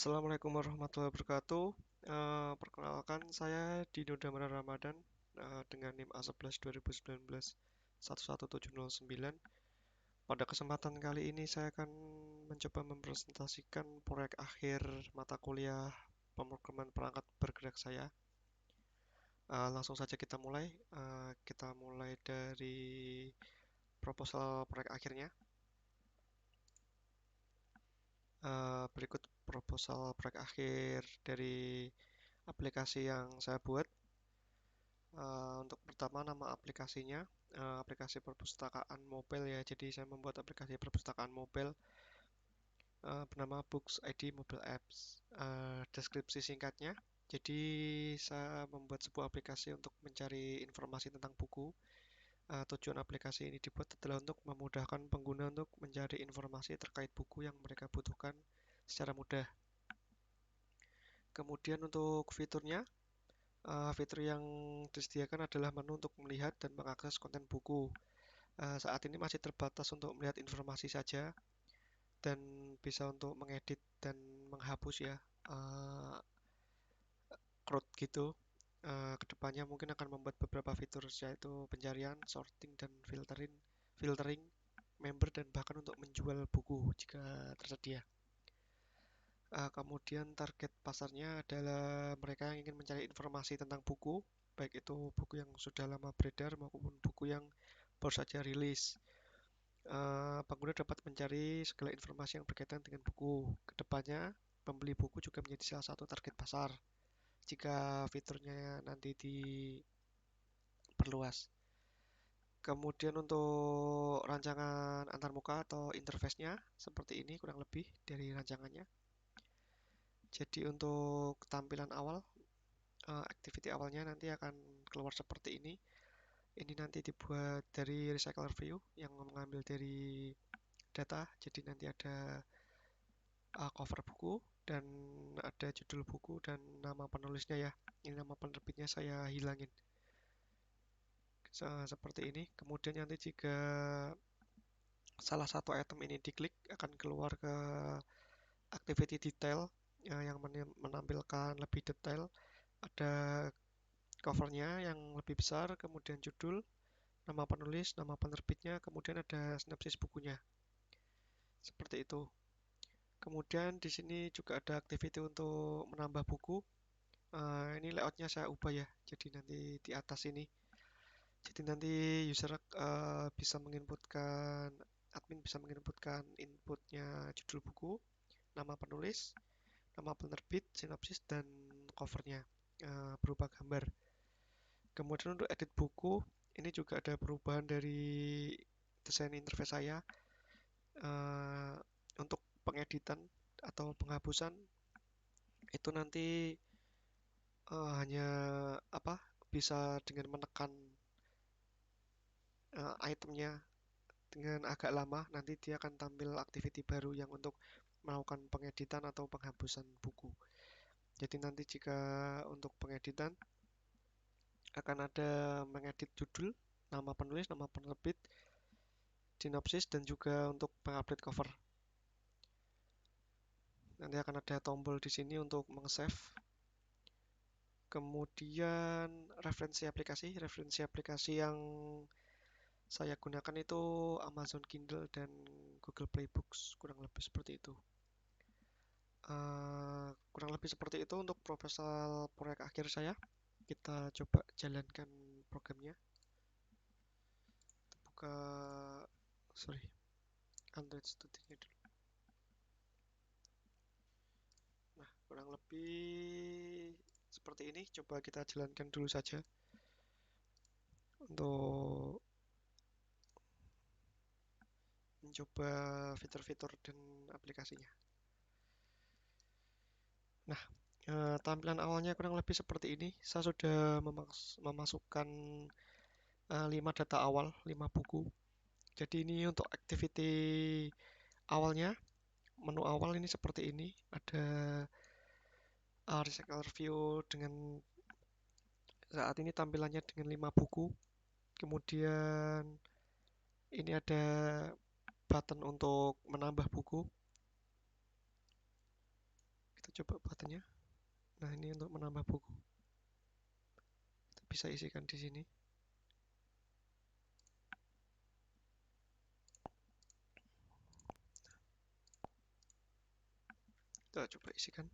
Assalamualaikum warahmatullahi wabarakatuh. Perkenalkan saya Dino Damara Ramadan dengan NIM A11 2019 11709. Pada kesempatan kali ini saya akan mencoba mempresentasikan proyek akhir mata kuliah pemrograman perangkat bergerak saya. Langsung saja kita mulai. Kita mulai dari proposal proyek akhirnya. Berikut proposal proyek akhir dari aplikasi yang saya buat. Untuk pertama nama aplikasinya aplikasi perpustakaan mobile ya. Jadi saya membuat aplikasi perpustakaan mobile bernama Books ID Mobile Apps. Deskripsi singkatnya. Jadi saya membuat sebuah aplikasi untuk mencari informasi tentang buku. Tujuan aplikasi ini dibuat adalah untuk memudahkan pengguna untuk mencari informasi terkait buku yang mereka butuhkan secara mudah. Kemudian untuk fiturnya, fitur yang disediakan adalah menu untuk melihat dan mengakses konten buku. Saat ini masih terbatas untuk melihat informasi saja dan bisa untuk mengedit dan menghapus ya, crowd gitu. Kedepannya mungkin akan membuat beberapa fitur yaitu pencarian, sorting, dan filtering member dan bahkan untuk menjual buku jika tersedia. Kemudian target pasarnya adalah mereka yang ingin mencari informasi tentang buku, baik itu buku yang sudah lama beredar maupun buku yang baru saja rilis. Pengguna dapat mencari segala informasi yang berkaitan dengan buku. Kedepannya, pembeli buku juga menjadi salah satu target pasar jika fiturnya nanti diperluas. Kemudian untuk rancangan antarmuka atau interface-nya seperti ini kurang lebih dari rancangannya. Jadi untuk tampilan awal, activity awalnya nanti akan keluar seperti ini. Ini nanti dibuat dari recycler view yang mengambil dari data. Jadi nanti ada cover buku dan ada judul buku dan nama penulisnya ya. Ini nama penerbitnya saya hilangin. Seperti ini. Kemudian nanti jika salah satu item ini diklik akan keluar ke activity detail yang menampilkan lebih detail. Ada covernya yang lebih besar, kemudian judul, nama penulis, nama penerbitnya, kemudian ada sinopsis bukunya. Seperti itu. Kemudian di sini juga ada activity untuk menambah buku. Ini layoutnya saya ubah ya. Jadi nanti di atas ini. Jadi nanti user bisa menginputkan, admin bisa menginputkan inputnya judul buku, nama penulis, nama penerbit, sinopsis, dan covernya berupa gambar. Kemudian untuk edit buku, ini juga ada perubahan dari desain interface saya. Untuk pengeditan atau penghapusan itu nanti hanya bisa dengan menekan itemnya dengan agak lama, nanti dia akan tampil activity baru yang untuk melakukan pengeditan atau penghapusan buku. Jadi nanti jika untuk pengeditan akan ada mengedit judul, nama penulis, nama penerbit, sinopsis, dan juga untuk mengupdate cover. Nanti akan ada tombol di sini untuk meng-save. Kemudian referensi aplikasi yang saya gunakan itu Amazon Kindle dan Google Play Books, kurang lebih seperti itu. Kurang lebih seperti itu untuk proposal proyek akhir saya. Kita coba jalankan programnya. Kita buka Android Studio dulu. Nah, kurang lebih seperti ini. Coba kita jalankan dulu saja untuk mencoba fitur-fitur dan aplikasinya. Nah, tampilan awalnya kurang lebih seperti ini. Saya sudah memasukkan 5 data awal, 5 buku. Jadi ini untuk activity awalnya, menu awal ini seperti ini. Ada recycle view dengan saat ini tampilannya dengan 5 buku. Kemudian ini ada button untuk menambah buku. Kita Kita coba buttonnya. Nah, ini untuk menambah buku. Kita bisa isikan di sini. Kita coba isikan.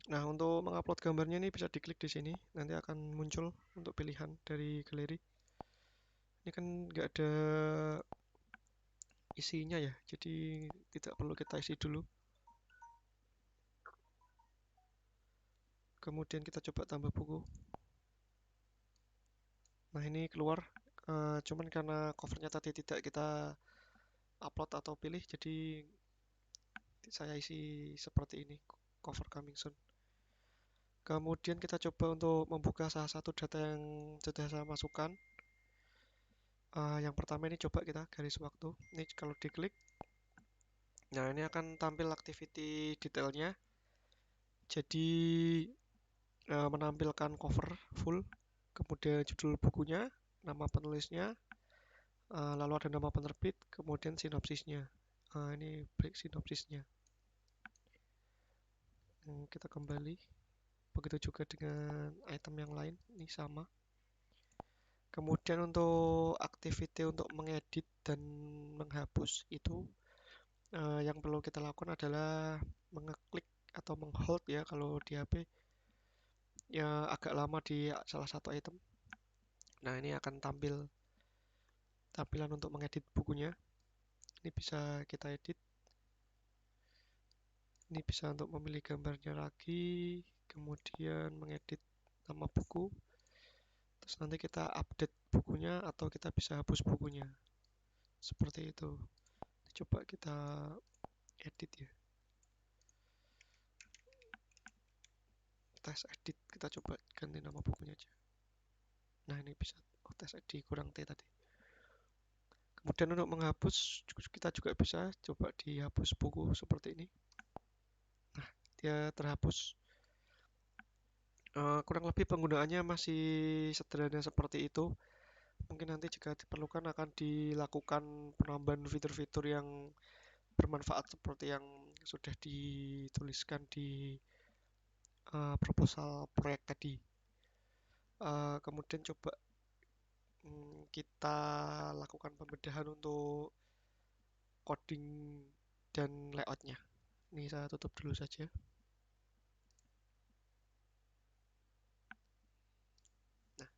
Nah, untuk mengupload gambarnya ini bisa diklik di sini, nanti akan muncul untuk pilihan dari galeri. Ini kan nggak ada isinya ya, jadi tidak perlu kita isi dulu. Kemudian kita coba tambah buku. Nah, ini keluar, cuman karena covernya tadi tidak kita upload atau pilih, jadi saya isi seperti ini, cover coming soon. Kemudian kita coba untuk membuka salah satu data yang sudah saya masukkan. Yang pertama ini coba kita garis waktu. Ini kalau diklik, nah ini akan tampil activity detailnya. Jadi menampilkan cover full, kemudian judul bukunya, nama penulisnya, lalu ada nama penerbit, kemudian sinopsisnya. Ini break sinopsisnya. Kita kembali. Begitu juga dengan item yang lain, ini sama. Kemudian untuk activity untuk mengedit dan menghapus itu yang perlu kita lakukan adalah mengeklik atau menghold ya kalau di HP ya agak lama di salah satu item. Nah, ini akan tampil tampilan untuk mengedit bukunya. Ini bisa kita edit. Ini bisa untuk memilih gambarnya lagi, kemudian mengedit nama buku. Terus nanti kita update bukunya atau kita bisa hapus bukunya. Seperti itu. Coba kita edit ya. Tes edit, kita coba ganti nama bukunya aja. Nah, ini bisa tes edit kurang T tadi. Kemudian untuk menghapus kita juga bisa coba dihapus buku seperti ini. Nah, dia terhapus. Kurang lebih penggunaannya masih sederhana seperti itu. Mungkin nanti jika diperlukan akan dilakukan penambahan fitur-fitur yang bermanfaat seperti yang sudah dituliskan di proposal proyek tadi. Kemudian coba kita lakukan pembedahan untuk coding dan layoutnya. Ini saya tutup dulu saja. Nah,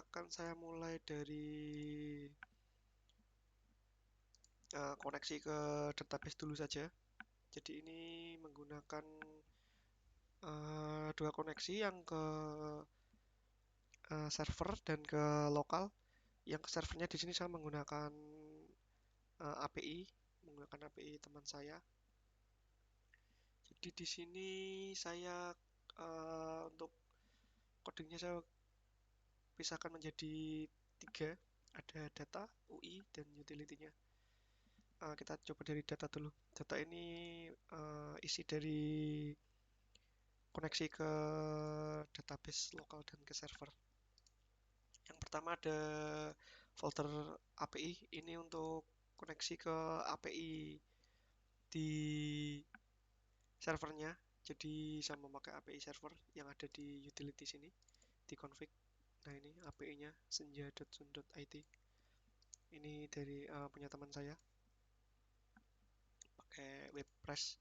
akan saya mulai dari koneksi ke database dulu saja. Jadi ini menggunakan dua koneksi, yang ke server dan ke lokal. Yang ke servernya di sini saya menggunakan API, menggunakan API teman saya. Jadi di sini saya untuk codingnya saya pisahkan menjadi 3, ada data, UI, dan utility-nya. Kita coba dari data dulu. Data ini isi dari koneksi ke database lokal dan ke server. Yang pertama ada folder API, ini untuk koneksi ke API di servernya. Jadi saya memakai API server yang ada di utility sini, di config. Nah, ini API-nya senja.sun.it. Ini dari punya teman saya, pakai WordPress.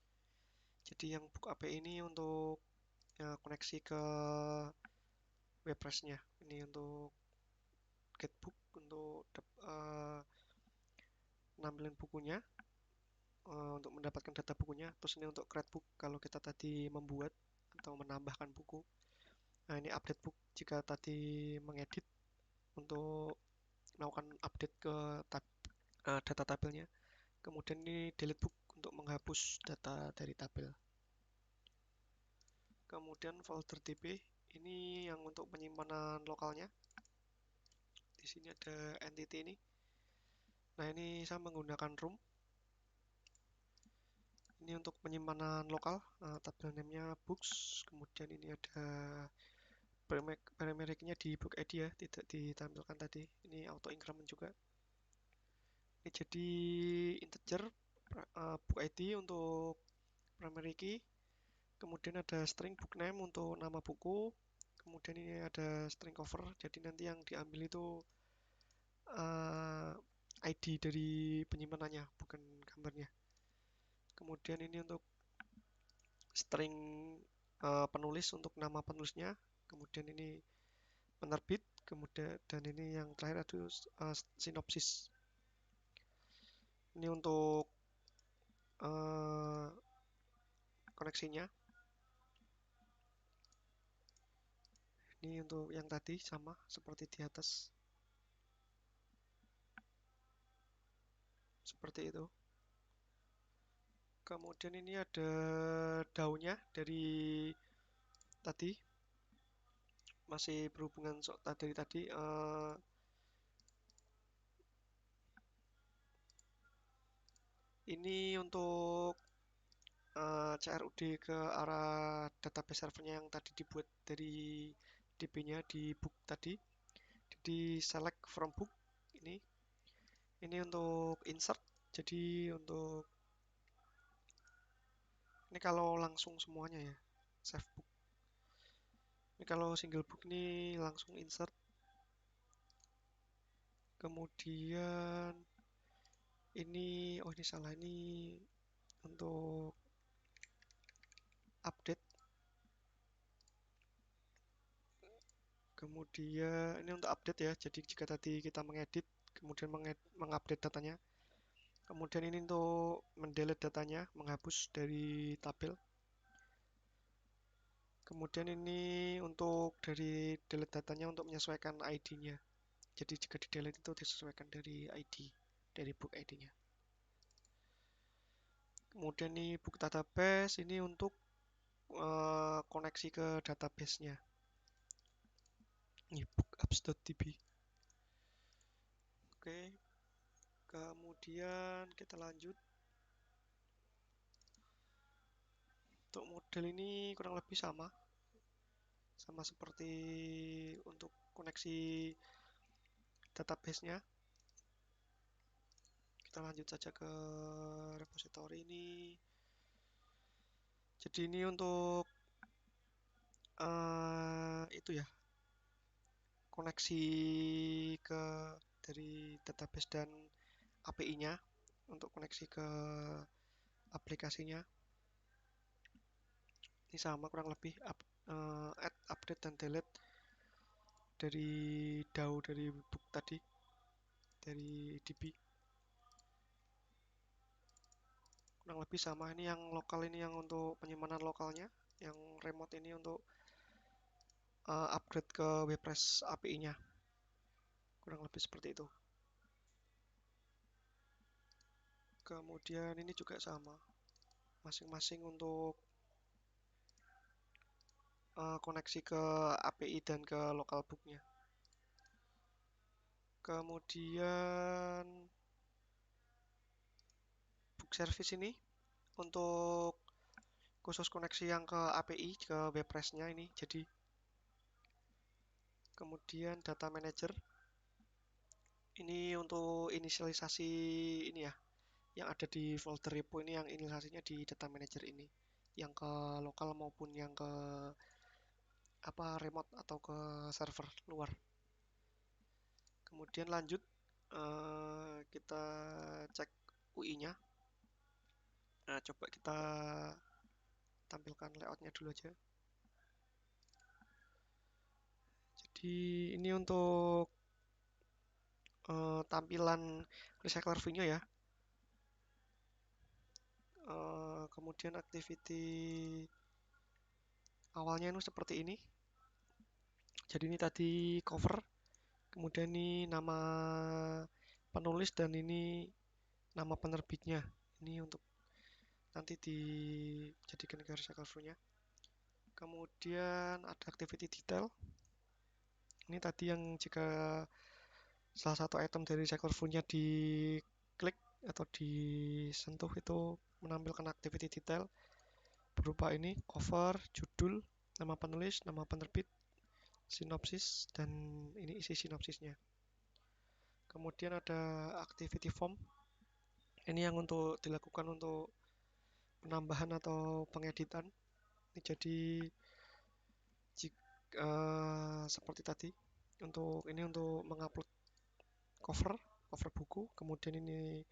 Jadi yang book API ini untuk koneksi ke WordPress-nya. Ini untuk getbook, untuk nampilin bukunya, untuk mendapatkan data bukunya. Terus ini untuk create book kalau kita tadi membuat atau menambahkan buku. Nah, ini update book jika tadi mengedit untuk melakukan update ke data tabelnya. Kemudian ini delete book untuk menghapus data dari tabel. Kemudian folder db ini yang untuk penyimpanan lokalnya. Di sini ada entity ini. Nah, ini saya menggunakan room. Ini untuk penyimpanan lokal, tab name-nya books. Kemudian ini ada primary-nya di book ID ya, tidak ditampilkan tadi. Ini auto increment juga. Ini jadi integer book ID untuk primary key. Kemudian ada string book name untuk nama buku. Kemudian ini ada string cover. Jadi nanti yang diambil itu uh, ID dari penyimpanannya, bukan gambarnya. Kemudian ini untuk string penulis untuk nama penulisnya. Kemudian ini penerbit. Kemudian dan ini yang terakhir ada sinopsis. Ini untuk koneksinya. Ini untuk yang tadi sama seperti di atas. Seperti itu. Kemudian ini ada daunnya dari tadi. Masih berhubungan dari tadi. Ini untuk CRUD ke arah database servernya yang tadi dibuat dari DB-nya di book tadi. Jadi select from book ini. Ini untuk insert. Jadi untuk ini kalau langsung semuanya ya, save book. Ini kalau single book ini langsung insert. Kemudian ini salah, ini untuk update. Kemudian ini untuk update ya, jadi jika tadi kita mengedit kemudian mengupdate datanya. Kemudian ini untuk mendelete datanya, menghapus dari tabel. Kemudian ini untuk dari delete datanya untuk menyesuaikan ID-nya. Jadi jika di delete itu disesuaikan dari ID, dari book ID-nya. Kemudian ini book database, ini untuk koneksi ke database-nya. Ini bookapps.db. Oke, kemudian kita lanjut. Untuk model ini kurang lebih sama seperti untuk koneksi database-nya. Kita lanjut saja ke repository ini. Jadi ini untuk itu ya, koneksi ke dari database dan API-nya untuk koneksi ke aplikasinya. Ini sama kurang lebih add, update dan delete dari DAO dari book tadi, dari DB. Kurang lebih sama. Ini yang lokal, ini yang untuk penyimpanan lokalnya. Yang remote ini untuk upgrade ke WordPress API-nya. Kurang lebih seperti itu. Kemudian ini juga sama. Masing-masing untuk koneksi ke API dan ke local book-nya. Kemudian book service ini untuk khusus koneksi yang ke API, ke WordPress-nya ini. Jadi kemudian data manager ini untuk inisialisasi ini ya, yang ada di folder repo ini, yang inisialisasinya di data manager ini, yang ke lokal maupun yang ke remote atau ke server luar. Kemudian lanjut kita cek UI-nya. Nah, coba kita tampilkan layoutnya dulu aja. Jadi ini untuk tampilan recycler view-nya ya. Kemudian activity awalnya itu seperti ini. Jadi ini tadi cover, kemudian ini nama penulis, dan ini nama penerbitnya. Ini untuk nanti dijadikan ke recycle view-nya. Kemudian ada activity detail. Ini tadi yang jika salah satu item dari recycle view-nya diklik atau disentuh itu menampilkan activity detail berupa ini cover, judul, nama penulis, nama penerbit, sinopsis, dan ini isi sinopsisnya. Kemudian ada activity form. Ini yang untuk dilakukan untuk penambahan atau pengeditan. Ini jadi seperti tadi untuk mengupload cover buku, kemudian ini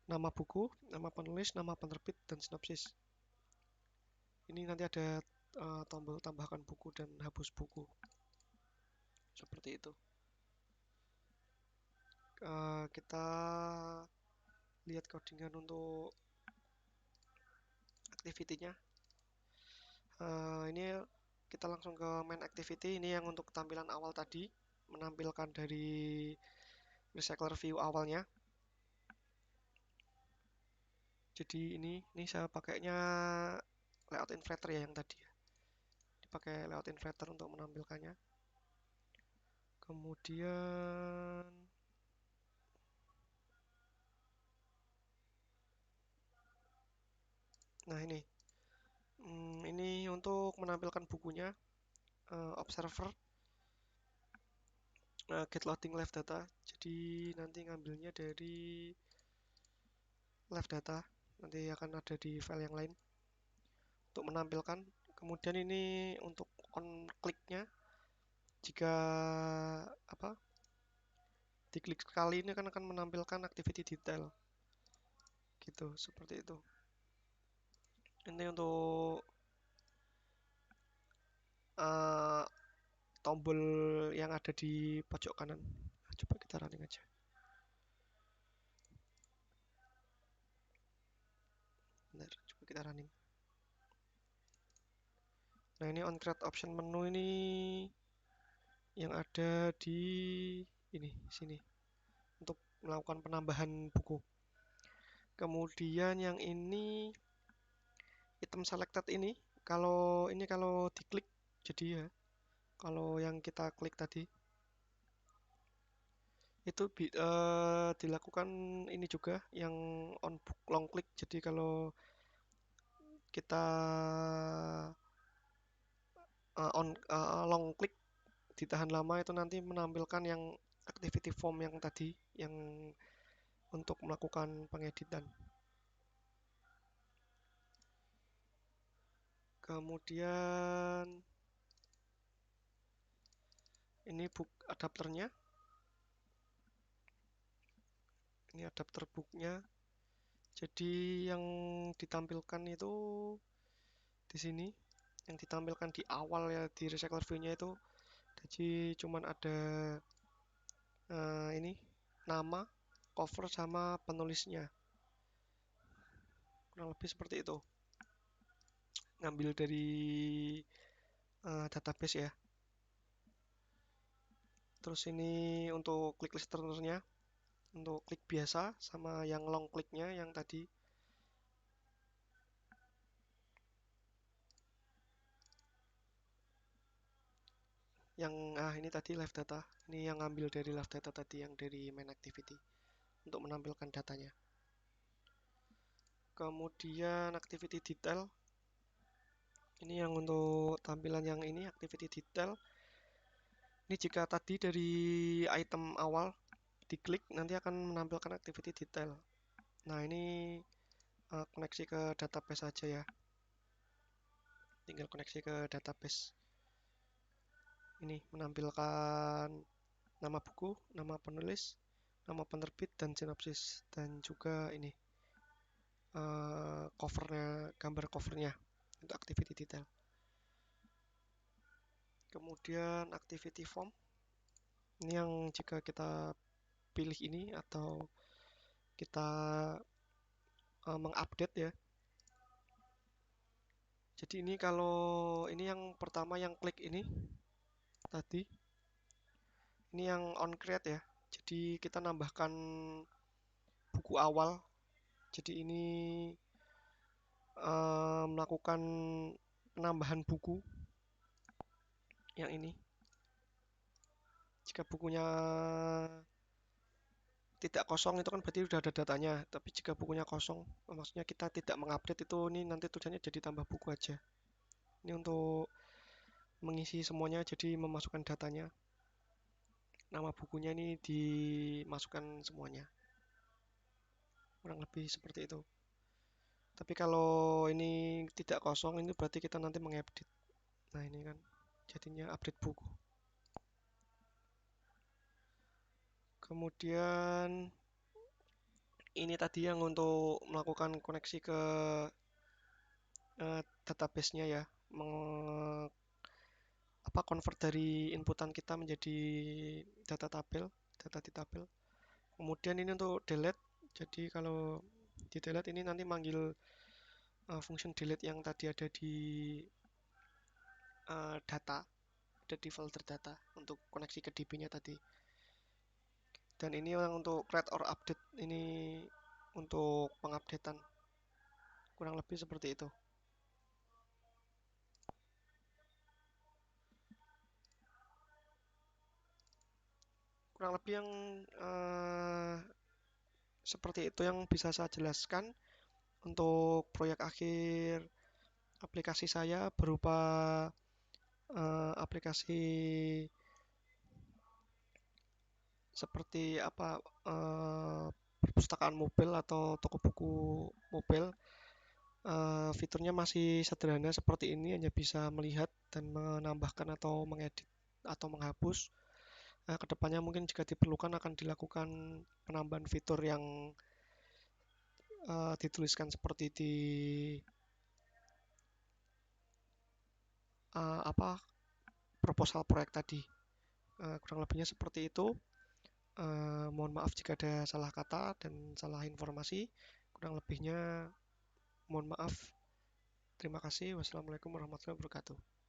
nama buku, nama penulis, nama penerbit, dan sinopsis. Ini nanti ada tombol tambahkan buku dan hapus buku seperti itu. Kita lihat codingan untuk activity-nya. Ini kita langsung ke main activity. Ini yang untuk tampilan awal tadi, menampilkan dari recycler view awalnya. Jadi ini saya pakainya layout inflator ya, yang tadi ya. Dipakai layout inflator untuk menampilkannya. Kemudian nah ini untuk menampilkan bukunya, observer, get loading live data. Jadi nanti ngambilnya dari live data, nanti akan ada di file yang lain untuk menampilkan. Kemudian ini untuk on click-nya, jika diklik sekali ini akan menampilkan activity detail gitu, seperti itu. Ini untuk tombol yang ada di pojok kanan. Coba kita running aja. Bentar, coba kita running. Nah, ini on create option menu ini yang ada di sini untuk melakukan penambahan buku. Kemudian yang ini item selected ini kalau diklik, jadi ya kalau yang kita klik tadi itu dilakukan ini juga yang on book long click. Jadi kalau kita long click ditahan lama, itu nanti menampilkan yang activity form yang tadi, yang untuk melakukan pengeditan. Kemudian ini book adapternya. Ini adapter booknya. Jadi yang ditampilkan itu di sini, yang ditampilkan di awal ya di recycler view-nya itu, jadi cuman ada ini nama, cover, sama penulisnya. Kurang lebih seperti itu. Ngambil dari database ya. Terus ini untuk klik listener-nya, untuk klik biasa sama yang long click-nya yang tadi. Yang ini tadi live data. Ini yang ngambil dari live data tadi, yang dari main activity untuk menampilkan datanya. Kemudian activity detail. Ini yang untuk tampilan yang ini activity detail. Ini jika tadi dari item awal diklik, nanti akan menampilkan activity detail. Nah, ini koneksi ke database saja ya. Tinggal koneksi ke database. Ini menampilkan nama buku, nama penulis, nama penerbit, dan sinopsis, dan juga ini covernya, gambar covernya untuk activity detail. Kemudian activity form. Ini yang jika kita pilih ini atau kita mengupdate ya. Jadi ini kalau ini yang pertama yang klik ini tadi, ini yang on create ya. Jadi kita nambahkan buku awal. Jadi ini melakukan penambahan buku yang ini. Jika bukunya tidak kosong itu kan berarti udah ada datanya. Tapi jika bukunya kosong, maksudnya kita tidak mengupdate itu, ini nanti tulisannya jadi tambah buku aja. Ini untuk mengisi semuanya, jadi memasukkan datanya. Nama bukunya ini dimasukkan semuanya. Kurang lebih seperti itu. Tapi kalau ini tidak kosong, ini berarti kita nanti mengupdate. Nah ini kan jadinya update buku. Kemudian ini tadi yang untuk melakukan koneksi ke database-nya ya, convert dari inputan kita menjadi data tabel, data di tabel. Kemudian ini untuk delete. Jadi kalau di delete ini nanti manggil function delete yang tadi ada di data, ada di folder data untuk koneksi ke DB-nya tadi. Dan ini yang untuk create or update, ini untuk pengupdatean. Kurang lebih seperti itu. Kurang lebih yang seperti itu yang bisa saya jelaskan untuk proyek akhir aplikasi saya berupa aplikasi seperti apa, perpustakaan mobil atau toko buku mobil. Fiturnya masih sederhana seperti ini, hanya bisa melihat dan menambahkan atau mengedit atau menghapus. Kedepannya mungkin jika diperlukan akan dilakukan penambahan fitur yang dituliskan seperti di proposal proyek tadi. Kurang lebihnya seperti itu. Mohon maaf jika ada salah kata dan salah informasi. Kurang lebihnya mohon maaf. Terima kasih. Wassalamualaikum warahmatullahi wabarakatuh.